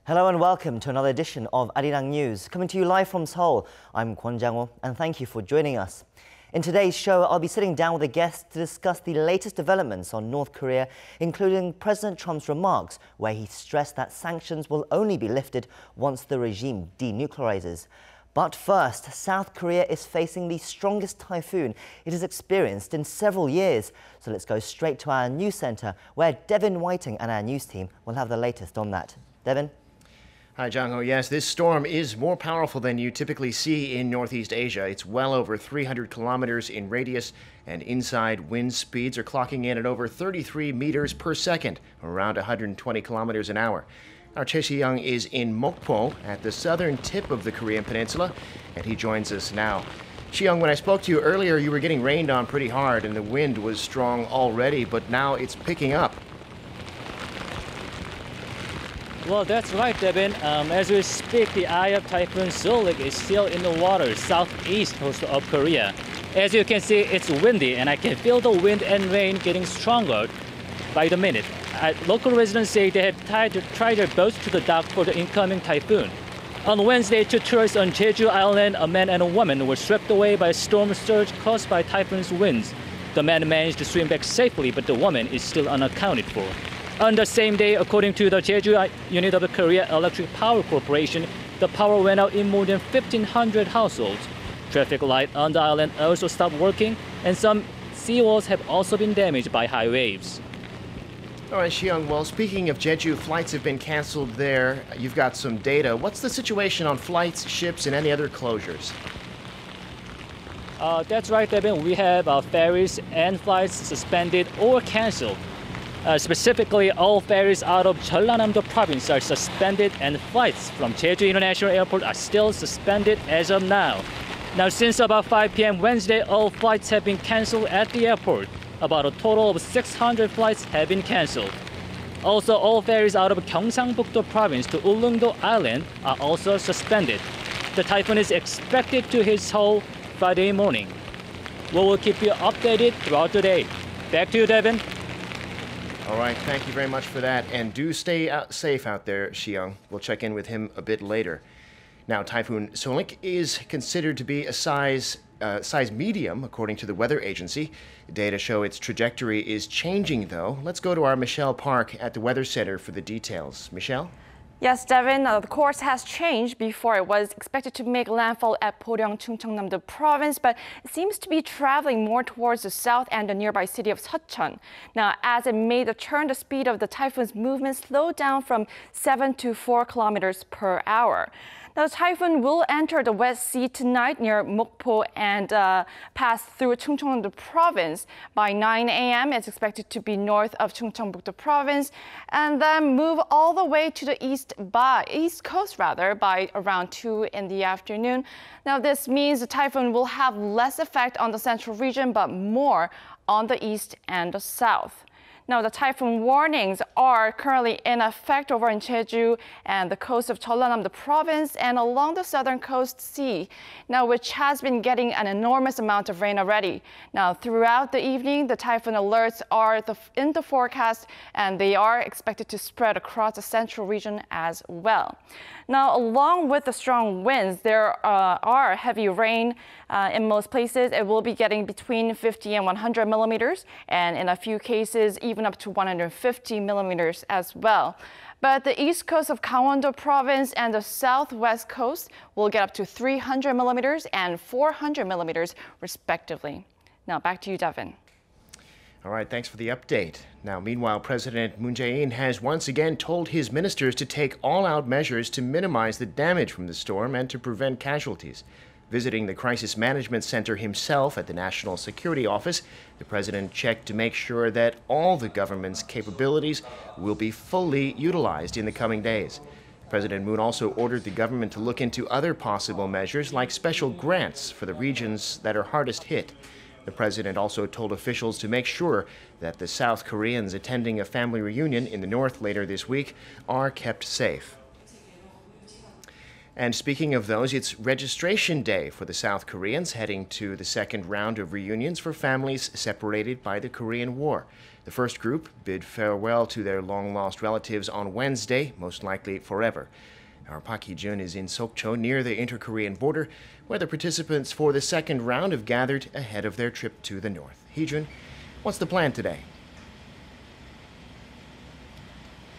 Hello and welcome to another edition of Arirang News. Coming to you live from Seoul, I'm Min Jeonghoon and thank you for joining us. In today's show, I'll be sitting down with a guest to discuss the latest developments on North Korea, including President Trump's remarks, where he stressed that sanctions will only be lifted once the regime denuclearizes. But first, South Korea is facing the strongest typhoon it has experienced in several years. So let's go straight to our news center, where Devin Whiting and our news team will have the latest on that. Devin? Hi, Jang-ho. Yes, this storm is more powerful than you typically see in Northeast Asia. It's well over 300 kilometers in radius, and inside wind speeds are clocking in at over 33 meters per second, around 120 kilometers an hour. Our Choi Si-young is in Mokpo at the southern tip of the Korean peninsula, and he joins us now. Si-young, when I spoke to you earlier, you were getting rained on pretty hard, and the wind was strong already, but now it's picking up. Well, that's right, Devin. As we speak, the eye of Typhoon Soulik is still in the water southeast coast of Korea. As you can see, it's windy, and I can feel the wind and rain getting stronger by the minute. Local residents say they have tried their boats to the dock for the incoming typhoon. On Wednesday, two tourists on Jeju Island, a man and a woman, were swept away by a storm surge caused by typhoon's winds. The man managed to swim back safely, but the woman is still unaccounted for. On the same day, according to the Jeju unit of the Korea Electric Power Corporation, the power went out in more than 1,500 households. Traffic lights on the island also stopped working, and some seawalls have also been damaged by high waves. All right, Si-young, well, speaking of Jeju, flights have been canceled there. You've got some data. What's the situation on flights, ships, and any other closures? That's right, Devin. We have ferries and flights suspended or canceled. Specifically, all ferries out of Jeollanam-do province are suspended, and flights from Jeju International Airport are still suspended as of now. Now, since about 5 p.m. Wednesday, all flights have been canceled at the airport. About a total of 600 flights have been canceled. Also, all ferries out of Gyeongsang-buk-do province to Ulleung-do Island are also suspended. The typhoon is expected to hit Seoul Friday morning. We will keep you updated throughout the day. Back to you, Devin. All right, thank you very much for that. And do stay safe out there, Si-young. We'll check in with him a bit later. Now, Typhoon Soulik is considered to be a size medium, according to the weather agency. Data show its trajectory is changing, though. Let's go to our Michelle Park at the Weather Center for the details. Michelle? Yes, Devin, the course has changed. Before, it was expected to make landfall at Poryong, Chungcheongnam-do province, but it seems to be traveling more towards the south and the nearby city of Seocheon. Now, as it made the turn, the speed of the typhoon's movement slowed down from 7 to 4 kilometers per hour. Now, the typhoon will enter the West Sea tonight near Mokpo and pass through Chungcheongnam-do province. By 9 a.m., it's expected to be north of Chungcheongbuk-do province and then move all the way to the east coast by around 2 in the afternoon. Now, this means the typhoon will have less effect on the central region, but more on the east and the south. Now, the typhoon warnings are currently in effect over in Jeju and the coast of Jeollanam-do province and along the southern coast sea, now which has been getting an enormous amount of rain already. Now, throughout the evening, the typhoon alerts are in the forecast, and they are expected to spread across the central region as well. Now, along with the strong winds, there are heavy rain in most places. It will be getting between 50 and 100 millimeters, and in a few cases, even up to 150 millimeters as well. But the east coast of Gangwon-do province and the southwest coast will get up to 300 millimeters and 400 millimeters, respectively. Now, back to you, Devin. All right, thanks for the update. Now, meanwhile, President Min Jeonghoon has once again told his ministers to take all-out measures to minimize the damage from the storm and to prevent casualties. Visiting the Crisis Management Center himself at the National Security Office, the president checked to make sure that all the government's capabilities will be fully utilized in the coming days. President Moon also ordered the government to look into other possible measures like special grants for the regions that are hardest hit. The president also told officials to make sure that the South Koreans attending a family reunion in the north later this week are kept safe. And speaking of those, it's registration day for the South Koreans heading to the second round of reunions for families separated by the Korean War. The first group bid farewell to their long-lost relatives on Wednesday, most likely forever. Our Park Hee-jun is in Sokcho near the inter-Korean border, where the participants for the second round have gathered ahead of their trip to the north. Hee-jun, what's the plan today?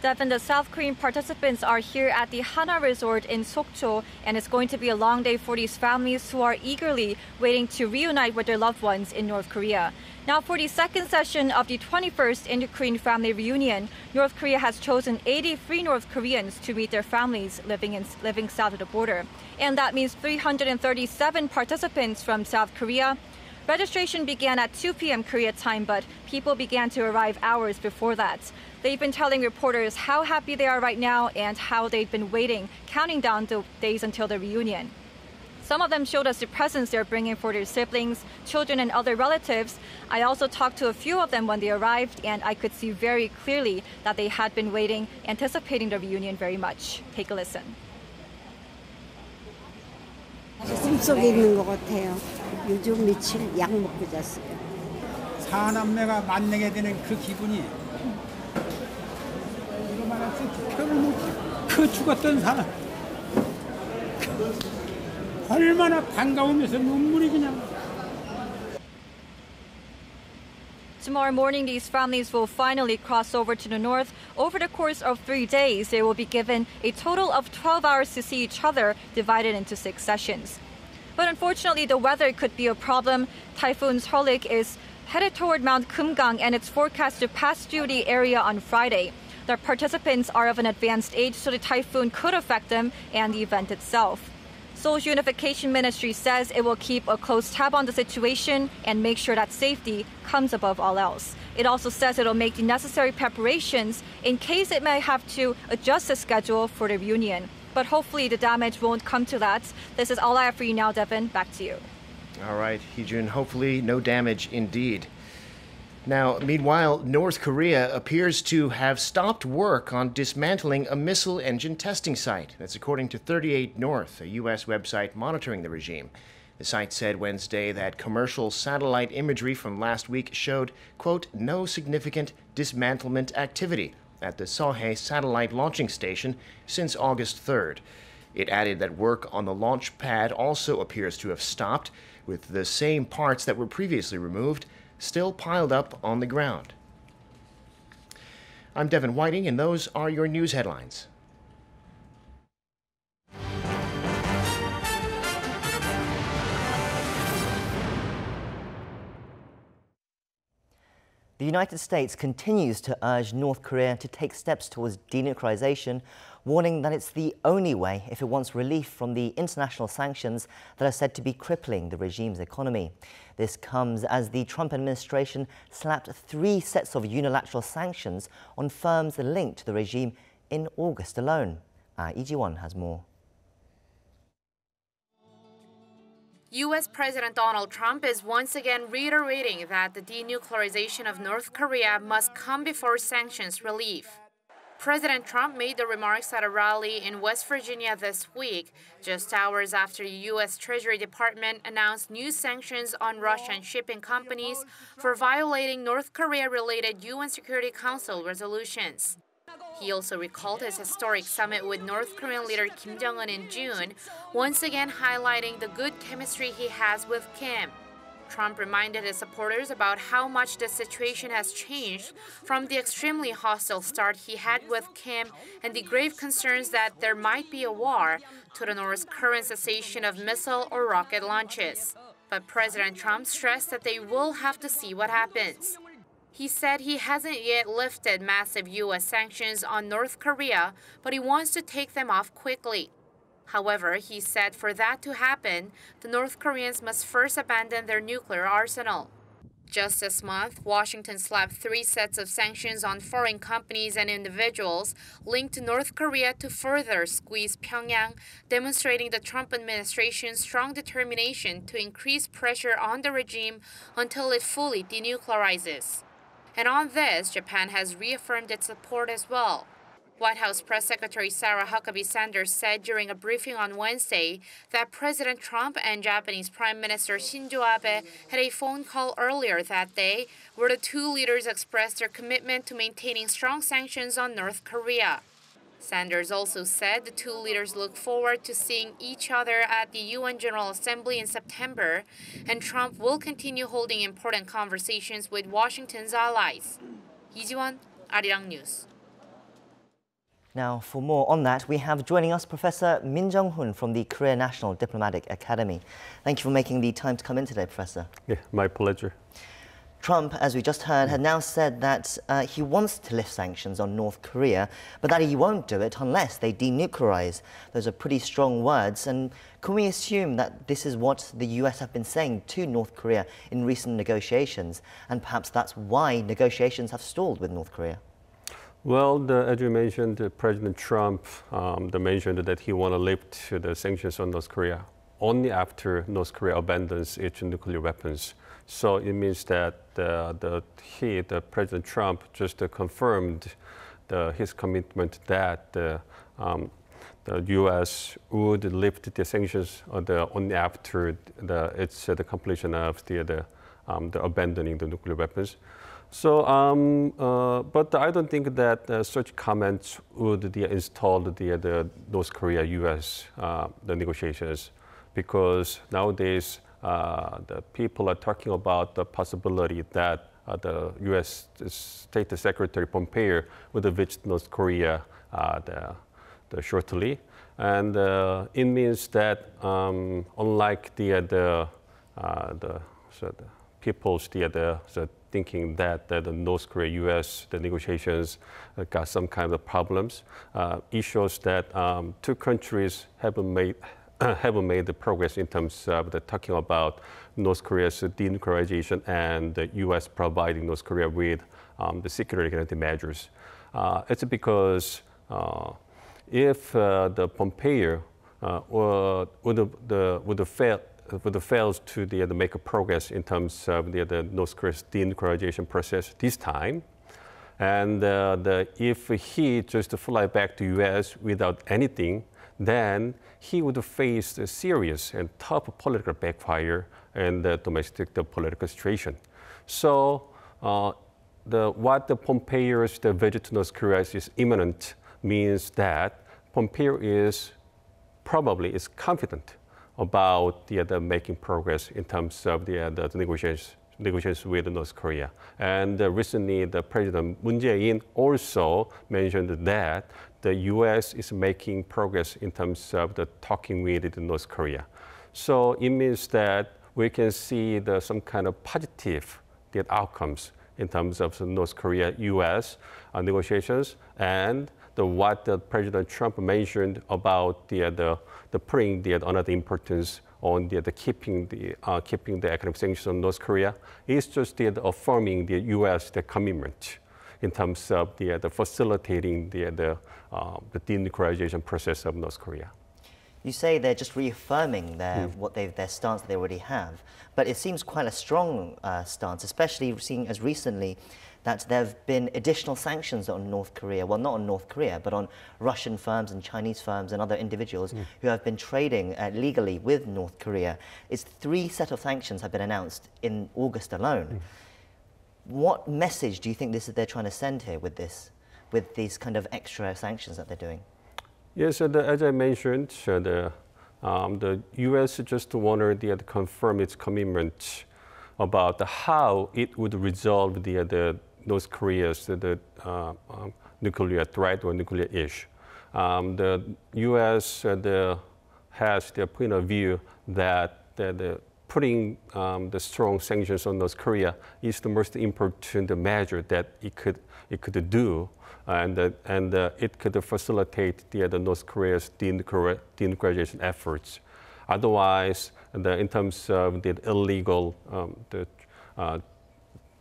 Devin, the South Korean participants are here at the Hana Resort in Sokcho, and it's going to be a long day for these families who are eagerly waiting to reunite with their loved ones in North Korea. Now, for the second session of the 21st Inter-Korean Family Reunion, North Korea has chosen 83 North Koreans to meet their families living south of the border. And that means 337 participants from South Korea. Registration began at 2 p.m. Korea time, but people began to arrive hours before that. They've been telling reporters how happy they are right now and how they've been waiting, counting down the days until the reunion. Some of them showed us the presents they're bringing for their siblings, children, and other relatives. I also talked to a few of them when they arrived, and I could see very clearly that they had been waiting, anticipating the reunion very much. Take a listen. 꿈속에 있는 것 같아요. 요즘 며칠 약 먹고 잤어요. 사남매가 만나게 되는 그 기분이 이거만한 표를 못 그 죽었던 사람 얼마나 반가우면서 눈물이 그냥. Tomorrow morning, these families will finally cross over to the north. Over the course of 3 days, they will be given a total of 12 hours to see each other, divided into 6 sessions. But unfortunately, the weather could be a problem. Typhoon Soulik is headed toward Mount Kumgang, and it's forecast to pass through the area on Friday. The participants are of an advanced age, so the typhoon could affect them and the event itself. Seoul's Unification Ministry says it will keep a close tab on the situation and make sure that safety comes above all else. It also says it will make the necessary preparations in case it may have to adjust the schedule for the reunion. But hopefully the damage won't come to that. This is all I have for you now, Devin. Back to you. All right, Hee-jun, hopefully no damage indeed. Now, meanwhile, North Korea appears to have stopped work on dismantling a missile engine testing site. That's according to 38 North, a U.S. website monitoring the regime. The site said Wednesday that commercial satellite imagery from last week showed, quote, no significant dismantlement activity at the Seoul satellite launching station since August 3rd. It added that work on the launch pad also appears to have stopped, with the same parts that were previously removed still piled up on the ground. I'm Devin Whiting, and those are your news headlines. The United States continues to urge North Korea to take steps towards denuclearization, warning that it's the only way if it wants relief from the international sanctions that are said to be crippling the regime's economy. This comes as the Trump administration slapped 3 sets of unilateral sanctions on firms linked to the regime in August alone. Lee Ji-won has more. U.S. President Donald Trump is once again reiterating that the denuclearization of North Korea must come before sanctions relief. President Trump made the remarks at a rally in West Virginia this week, just hours after the U.S. Treasury Department announced new sanctions on Russian shipping companies for violating North Korea-related UN Security Council resolutions. He also recalled his historic summit with North Korean leader Min Jeonghoon in June, once again highlighting the good chemistry he has with Kim. Trump reminded his supporters about how much the situation has changed from the extremely hostile start he had with Kim and the grave concerns that there might be a war to the North's current cessation of missile or rocket launches. But President Trump stressed that they will have to see what happens. He said he hasn't yet lifted massive U.S. sanctions on North Korea, but he wants to take them off quickly. However, he said for that to happen, the North Koreans must first abandon their nuclear arsenal. Just this month, Washington slapped 3 sets of sanctions on foreign companies and individuals linked to North Korea to further squeeze Pyongyang, demonstrating the Trump administration's strong determination to increase pressure on the regime until it fully denuclearizes. And on this, Japan has reaffirmed its support as well. White House Press Secretary Sarah Huckabee Sanders said during a briefing on Wednesday that President Trump and Japanese Prime Minister Shinzo Abe had a phone call earlier that day where the two leaders expressed their commitment to maintaining strong sanctions on North Korea. Sanders also said the two leaders look forward to seeing each other at the UN General Assembly in September, and Trump will continue holding important conversations with Washington's allies. Lee Ji-won, Arirang News. Now, for more on that, we have joining us Professor Min Jeonghoon from the Korea National Diplomatic Academy. Thank you for making the time to come in today, Professor. Yeah, my pleasure. Trump, as we just heard, had now said that he wants to lift sanctions on North Korea, but that he won't do it unless they denuclearize. Those are pretty strong words, and can we assume that this is what the US have been saying to North Korea in recent negotiations, and perhaps that's why negotiations have stalled with North Korea? Well, as you mentioned, President Trump mentioned that he want to lift the sanctions on North Korea only after North Korea abandons its nuclear weapons. So it means that President Trump just confirmed his commitment that the U.S. would lift the sanctions only after the completion of the abandoning the nuclear weapons. So, but I don't think that such comments would install the North Korea-U.S. the negotiations, because nowadays the people are talking about the possibility that the U.S. State Secretary Pompeo would visit North Korea shortly, and it means that unlike the people's thinking that the North Korea-U.S. the negotiations got some kind of problems, it shows that two countries haven't made the progress in terms of talking about North Korea's denuclearization and the U.S. providing North Korea with the security guarantee measures. It's because if the Pompeo would fail to make a progress in terms of the North Korea's denuclearization process this time, and if he just fly back to U.S. without anything, then he would face a serious and tough political backfire in the domestic political situation. So what the Pompeo's visit to North Korea is imminent means that Pompeo is confident about the making progress in terms of the negotiations with North Korea. And recently, the President Min Jeonghoon also mentioned that the U.S. is making progress in terms of the talking with North Korea. So it means that we can see some kind of positive outcomes in terms of the North Korea-U.S. negotiations, and what President Trump mentioned about putting another importance on keeping the economic sanctions on North Korea is just affirming the U.S. commitment in terms of facilitating the denuclearization process of North Korea. You say they're just reaffirming their stance that they already have, but it seems quite a strong stance, especially seeing as recently that there have been additional sanctions on North Korea. Well, not on North Korea, but on Russian firms and Chinese firms and other individuals who have been trading legally with North Korea. It's 3 sets of sanctions have been announced in August alone. What message do you think they're trying to send here with these kind of extra sanctions that they're doing? Yes, as I mentioned, the U.S. just wanted to confirm its commitment about how it would resolve the North Korea's nuclear threat or nuclear issue. The U.S. has the point of view that putting the strong sanctions on North Korea is the most important measure that it could do, and it could facilitate the North Korea's denuclearization efforts. Otherwise, in terms of the illegal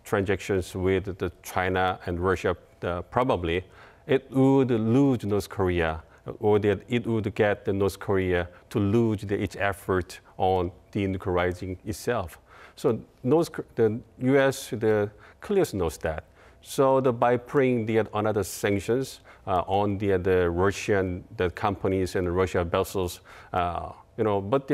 transactions with China and Russia, probably it would lose North Korea, or that it would get North Korea to lose its effort on denuclearizing itself. So the U.S. clearly knows that. So by putting another sanctions on the Russian companies and the Russian vessels, but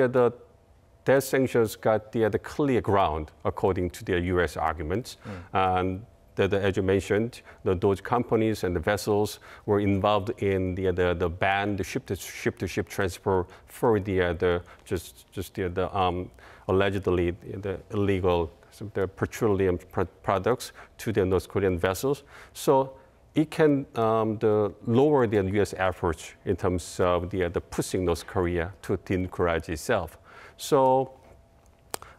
their sanctions got the clear ground according to the U.S. arguments. And as you mentioned, those companies and the vessels were involved in the ban, the ship-to-ship transfer for allegedly the illegal petroleum products to the North Korean vessels. So it can lower the U.S. efforts in terms of the pushing North Korea to denuclearize itself. So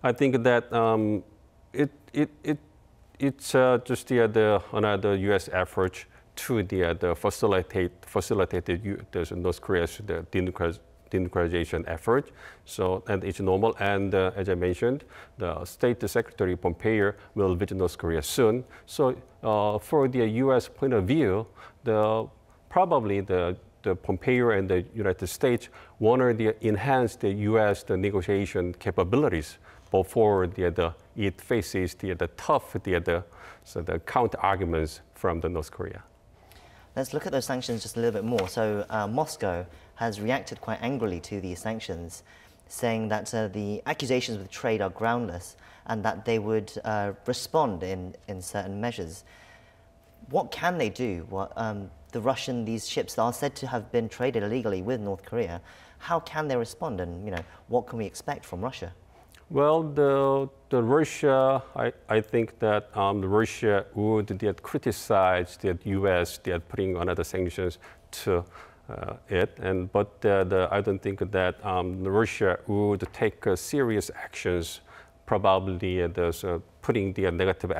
I think that it's just another U.S. effort to facilitate the North Korea's denuclearization effort. So, and it's normal. And as I mentioned, the State Secretary Pompeo will visit North Korea soon. So, for the U.S. point of view, probably the Pompeo and the United States want to enhance the U.S. negotiation capabilities before it faces the tough counter arguments from the North Korea. Let's look at those sanctions just a little bit more. So Moscow has reacted quite angrily to these sanctions, saying that the accusations with trade are groundless and that they would respond in certain measures. What can they do? These ships that are said to have been traded illegally with North Korea, how can they respond, and what can we expect from Russia? Well, the Russia, I think that Russia would criticize the U.S. Putting another sanctions to it, but I don't think that Russia would take serious actions, probably putting the negative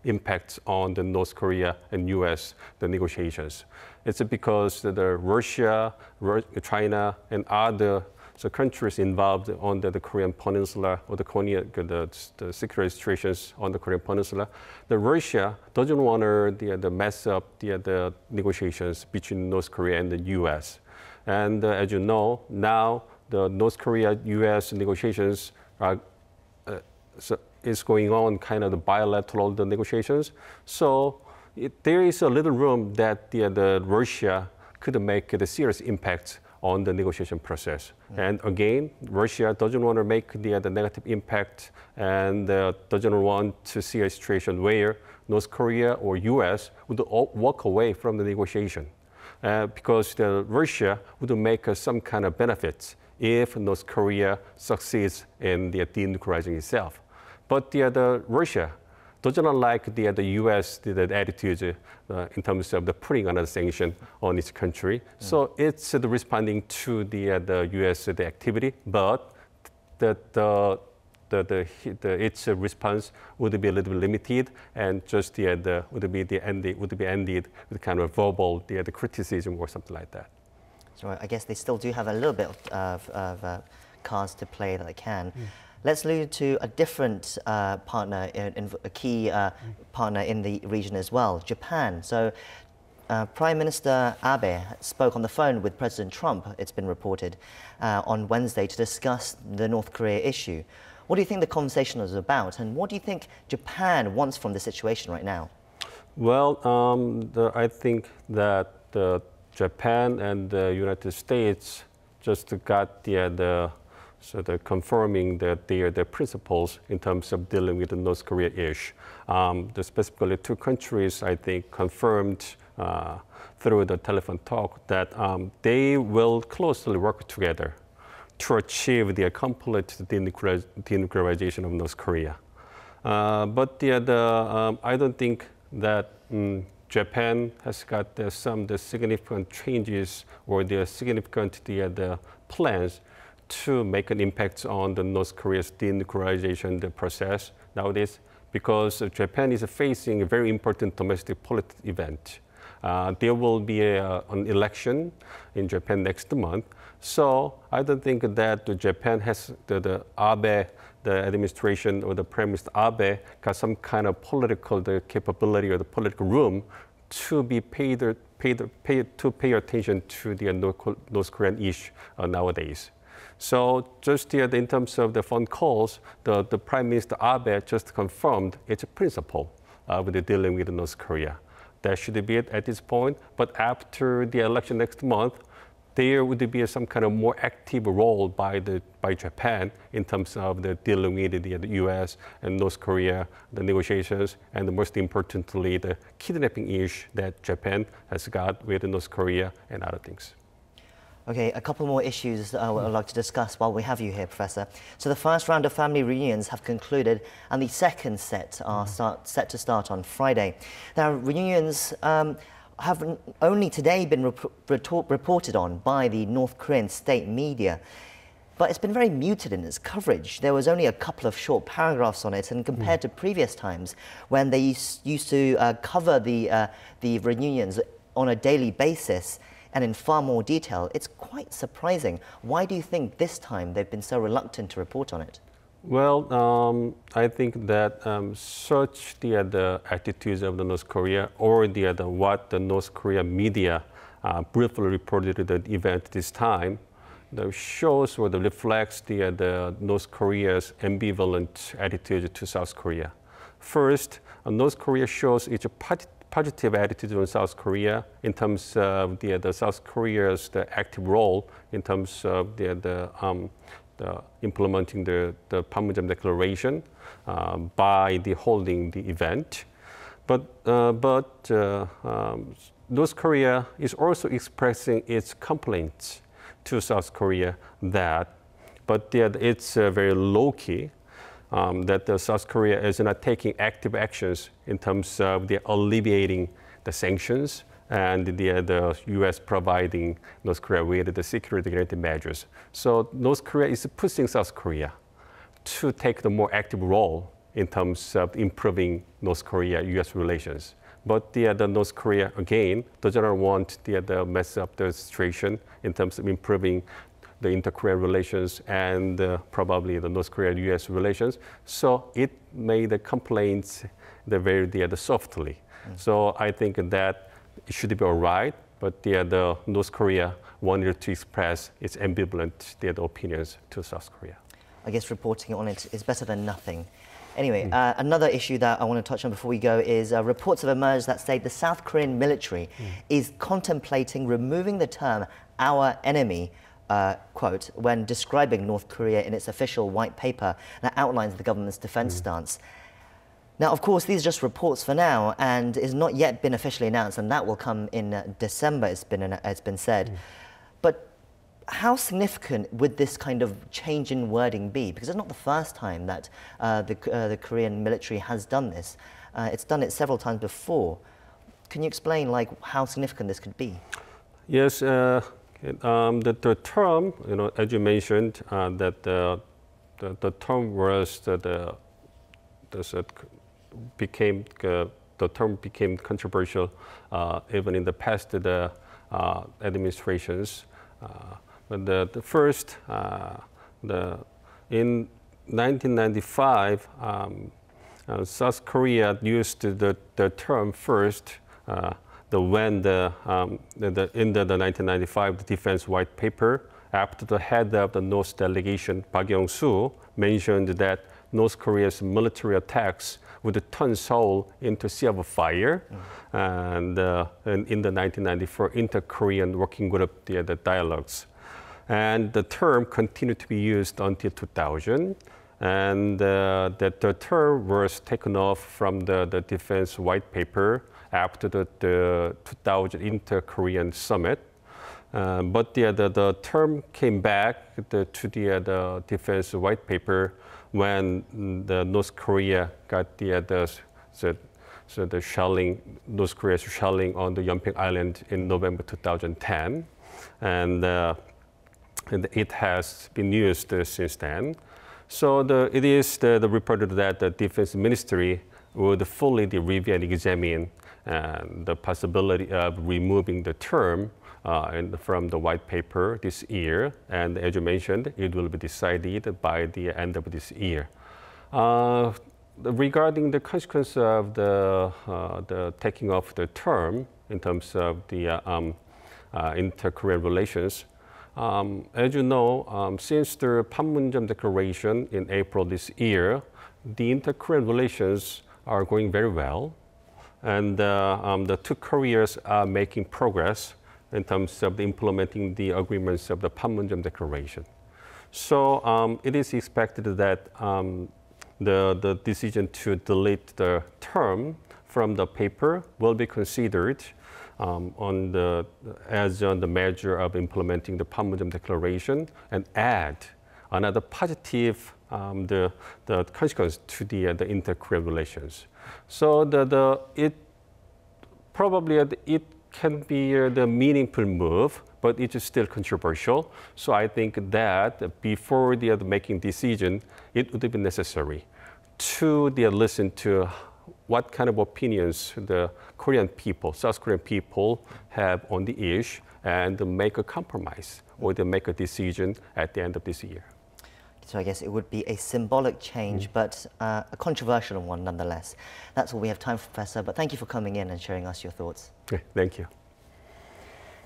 impacts on the North Korea and U.S. the negotiations. It's because Russia, China, and other countries involved on the Korean Peninsula or the security situations on the Korean Peninsula, Russia doesn't want to mess up the negotiations between North Korea and the U.S. And as you know, now the North Korea-U.S. negotiations is going on kind of the bilateral negotiations. So there is a little room that the Russia could make the serious impact on the negotiation process. And again, Russia doesn't want to make the negative impact and doesn't want to see a situation where North Korea or U.S. would walk away from the negotiation because Russia would make some kind of benefits if North Korea succeeds in the denuclearizing itself. But Russia doesn't like the U.S. attitude in terms of putting another sanction on its country. So it's responding to the U.S. activity, but its response would be a little bit limited, and just would be ended with kind of verbal criticism or something like that. So I guess they still do have a little bit of cards to play that they can. Let's move to a different partner, a key partner in the region as well, Japan. So Prime Minister Abe spoke on the phone with President Trump, it's been reported, on Wednesday to discuss the North Korea issue. What do you think the conversation was about, and what do you think Japan wants from the situation right now? Well, I think that Japan and the United States just got confirming their principles in terms of dealing with the North Korea issue. Specifically, two countries, I think, confirmed through the telephone talk that they will closely work together to achieve the complete denuclearization of North Korea. But I don't think that Japan has got some significant changes or the significant plans to make an impact on the North Korea's denuclearization process nowadays, because Japan is facing a very important domestic political event. There will be an election in Japan next month. So I don't think that Japan has the Abe, the administration or the Prime Minister Abe got some kind of political capability or the political room to be pay attention to the North Korean issue nowadays. So just in terms of the phone calls, the Prime Minister Abe just confirmed its principle of the dealing with North Korea. That should be it at this point. But after the election next month, there would be some kind of more active role by Japan in terms of the dealing with the U.S. and North Korea, the negotiations, and most importantly, the kidnapping issue that Japan has got with North Korea and other things. Okay, a couple more issues that I would like to discuss while we have you here, Professor. So the first round of family reunions have concluded, and the second set are set to start on Friday. Now, reunions have only today been reported on by the North Korean state media, but it's been very muted in its coverage. There was only a couple of short paragraphs on it, and compared to previous times when they used to cover the reunions on a daily basis and in far more detail, it's quite surprising. Why do you think this time they've been so reluctant to report on it? Well, I think that such the attitudes of the North Korea or what the North Korea media briefly reported the event this time, shows or reflects the North Korea's ambivalent attitude to South Korea. First, North Korea shows its positive attitude on South Korea in terms of the South Korea's active role in terms of implementing the Panmunjom Declaration by holding the event. But North Korea is also expressing its complaints to South Korea but it's very low-key. That South Korea is not taking active actions in terms of alleviating the sanctions and the U.S. providing North Korea with the security-related measures. So North Korea is pushing South Korea to take the more active role in terms of improving North Korea-U.S. relations. But the North Korea, again, doesn't want to mess up the situation in terms of improving the inter-Korean relations and probably the North Korea-U.S. relations. So it made the complaints very softly. So I think that it should be all right, but the North Korea wanted to express its ambivalent opinions to South Korea. I guess reporting on it is better than nothing. Anyway, another issue that I want to touch on before we go is reports have emerged that say the South Korean military is contemplating removing the term "our enemy" quote, when describing North Korea in its official white paper that outlines the government's defense stance. Now, of course, these are just reports for now and is not yet been officially announced, and that will come in December, it's been said. But how significant would this kind of change in wording be? Because it's not the first time that the Korean military has done this. It's done it several times before. Can you explain how significant this could be? Yes. The term, as you mentioned, that the term was the term became controversial even in the past administrations. But the first, in 1995, South Korea used the term first. In the 1995 Defense White Paper, after the head of the North delegation, Park Young-soo, mentioned that North Korea's military attacks would turn Seoul into sea of fire. And in the 1994 Inter-Korean Working Group, the dialogues. And the term continued to be used until 2000. And that the term was taken off from the Defense White Paper after the 2000 Inter-Korean Summit. But the term came back to the Defense White Paper when the North Korea got the shelling, North Korea's shelling on the Yeonpyeong Island in November 2010. And it has been used since then. So it is reported that the Defense Ministry would fully review and examine the possibility of removing the term from the white paper this year. And as you mentioned, it will be decided by the end of this year. Regarding the consequence of the taking off the term in terms of the inter-Korean relations, as you know, since the Panmunjom Declaration in April this year, the inter-Korean relations are going very well. And the two Koreas are making progress in terms of implementing the agreements of the Panmunjom Declaration. So it is expected that the decision to delete the term from the paper will be considered as the measure of implementing the Panmunjom Declaration and add another positive the consequence to the inter-Korean relations. So it can be the meaningful move, but it is still controversial. So I think that before making decision, it would be necessary to listen to what kind of opinions the Korean people, South Korean people have on the issue and make a compromise or to make a decision at the end of this year. So I guess it would be a symbolic change, but a controversial one nonetheless. That's all we have time for, Professor, but thank you for coming in and sharing us your thoughts. Okay, thank you.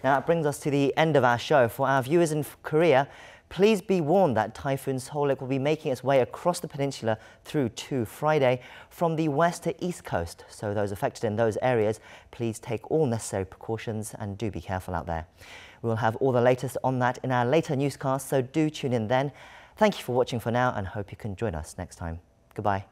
Now that brings us to the end of our show. For our viewers in Korea, please be warned that Typhoon Soulik will be making its way across the peninsula through to Friday from the west to east coast. So those affected in those areas, please take all necessary precautions and do be careful out there. We will have all the latest on that in our later newscast, so do tune in then. Thank you for watching for now and hope you can join us next time. Goodbye.